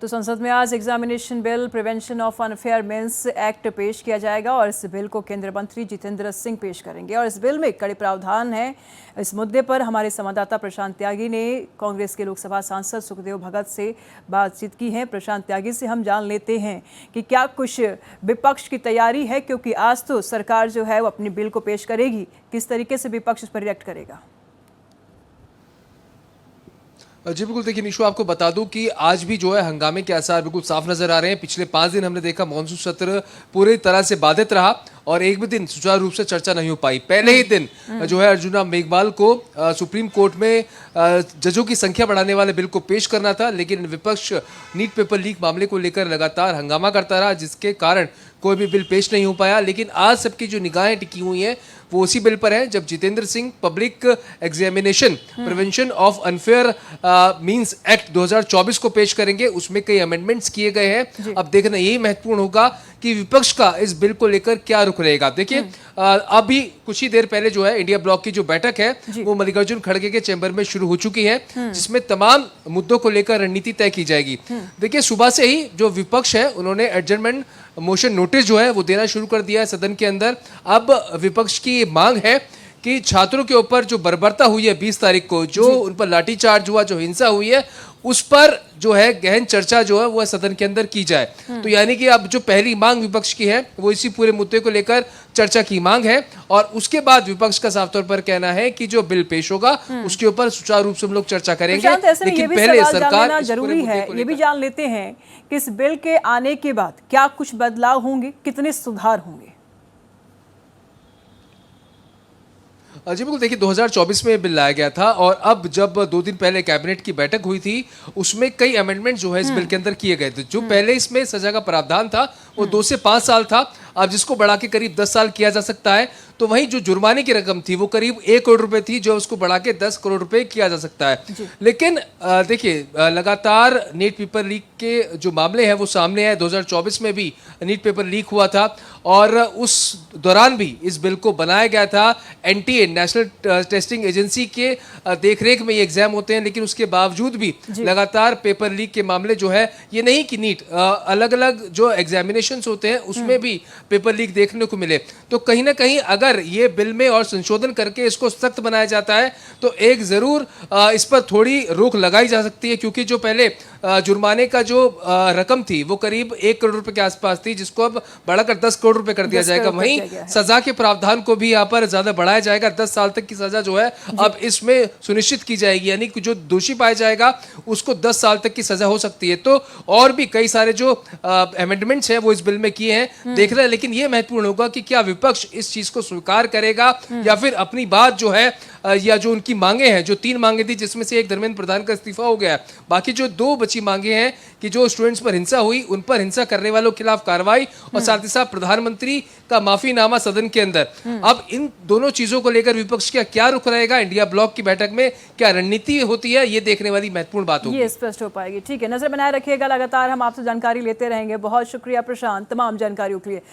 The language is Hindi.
तो संसद में आज examination bill prevention of unfair means act पेश किया जाएगा और इस बिल को केंद्रीय मंत्री जितेंद्र सिंह पेश करेंगे और इस बिल में कड़े प्रावधान है। इस मुद्दे पर हमारे संवाददाता प्रशांत त्यागी ने कांग्रेस के लोकसभा सांसद सुखदेव भगत से बातचीत की है। प्रशांत त्यागी से हम जान लेते हैं कि क्या कुछ विपक्ष की तैयारी है, क्योंकि आज तो सरकार जो है वो अपनी बिल को पेश करेगी। किस तरीके से विपक्ष इस पर रिएक्ट करेगा? जी बिल्कुल, देखिए निशु, आपको बता दूं कि आज भी जो है हंगामे के आसार बिल्कुल साफ नजर आ रहे हैं। पिछले 5 दिन हमने देखा मानसून सत्र पूरी तरह से बाधित रहा और एक भी दिन सुचारू रूप से चर्चा नहीं हो पाई। पहले ही दिन जो है अर्जुना मेघवाल को सुप्रीम कोर्ट में जजों की संख्या बढ़ाने वाले बिल को पेश करना था, लेकिन विपक्ष नीट पेपर लीक मामले को लेकर लगातार हंगामा करता रहा, जिसके कारण कोई भी बिल पेश नहीं हो पाया। लेकिन आज सबकी जो निगाहें टिकी हुई हैं वो उसी बिल पर है, जब Jitendra Singh public examination prevention of unfair means act 2024 को पेश करेंगे। उसमें कई अमेंडमेंट्स किए गए हैं। अब देखना यही महत्वपूर्ण होगा कि विपक्ष का इस बिल को लेकर क्या रुख रहेगा। देखिए अभी कुछ ही देर पहले जो है इंडिया ब्लॉक की जो बैठक है वो मल्लिकार्जुन खड़गे के चैम्बर में शुरू हो चुकी है, जिसमें तमाम मुद्दों को लेकर रणनीति तय की जाएगी। देखिए सुबह से ही जो विपक्ष है उन्होंने एडजर्नमेंट मोशन नोटिस जो है वो देना शुरू कर दिया है सदन के अंदर। अब विपक्ष की मांग है कि छात्रों के ऊपर जो बर्बरता हुई है 20 तारीख को, जो उन पर लाठीचार्ज हुआ, जो हिंसा हुई है, उस पर जो है गहन चर्चा जो है वो सदन के अंदर की जाए। तो यानी कि अब जो पहली मांग विपक्ष की है वो इसी पूरे मुद्दे को लेकर चर्चा की मांग है और उसके बाद विपक्ष का साफ तौर पर कहना है कि जो बिल पेश होगा उसके ऊपर सुचारू रूप से हम लोग चर्चा करेंगे। लेकिन पहले सरकार जरूरी है, ये भी जान लेते हैं कि इस बिल के आने के बाद क्या कुछ बदलाव होंगे, कितने सुधार होंगे? जी बिल्कुल, देखिए 2024 में बिल लाया गया था और अब जब 2 दिन पहले कैबिनेट की बैठक हुई थी उसमें कई अमेंडमेंट जो है इस बिल के अंदर किए गए थे। जो पहले इसमें सजा का प्रावधान था वो 2 से 5 साल था, अब जिसको बढ़ा के करीब 10 साल किया जा सकता है। तो वहीं जो जुर्माने की रकम थी वो करीब 1 करोड़ रुपए थी, जो उसको बढ़ा के 10 करोड़ रुपए किया जा सकता है। लेकिन देखिए लगातार नीट पेपर लीक के जो मामले हैं वो सामने आए। 2024 में भी नीट पेपर लीक हुआ था और उस दौरान भी इस बिल को बनाया गया था। एनटीए नेशनल टेस्टिंग एजेंसी के देखरेख में ये एग्जाम होते हैं, लेकिन उसके बावजूद भी लगातार पेपर लीक के मामले जो है, ये नहीं कि नीट, अलग अलग जो एग्जामिनेशंस होते हैं उसमें भी पेपर लीक देखने को मिले। तो कहीं ना कहीं अगर ये बिल में और संशोधन करके इसको सख्त बनाया जाता है तो एक जरूर इस पर थोड़ी रोक लगाई जा सकती है, क्योंकि जो पहले जुर्माने का जो रकम थी वो करीब 1 करोड़ रुपए के आसपास थी, जिसको अब बढ़ाकर 10 करोड़ रुपए कर दिया जाएगा। वहीं सजा के प्रावधान को भी यहाँ पर ज्यादा बढ़ाया जाएगा। 10 साल तक की सजा जो है अब इसमें सुनिश्चित की जाएगी, यानी कि जो दोषी पाया जाएगा उसको 10 साल तक की सजा हो सकती है। तो और भी कई सारे जो अमेंडमेंट्स हैं वो इस बिल में किए हैं, देख रहे हैं। लेकिन ये महत्वपूर्ण होगा कि क्या विपक्ष इस चीज को स्वीकार करेगा या फिर अपनी बात जो है या जो उनकी मांगे हैं, जो 3 मांगे थी जिसमें से एक धर्मेंद्र प्रधान का इस्तीफा हो गया, बाकी जो 2 बची मांगे हैं कि जो स्टूडेंट्स पर हिंसा हुई उन पर हिंसा करने वालों के खिलाफ कार्रवाई और साथ ही साथ प्रधानमंत्री का माफीनामा सदन के अंदर। अब इन दोनों चीजों को लेकर विपक्ष का क्या रुख रहेगा, इंडिया ब्लॉक की बैठक में क्या रणनीति होती है, ये देखने वाली महत्वपूर्ण बात होगी। ये स्पष्ट हो पाएगी। ठीक है, नजर बनाए रखिएगा, लगातार हम आपसे जानकारी लेते रहेंगे। बहुत शुक्रिया प्रशांत तमाम जानकारियों के लिए।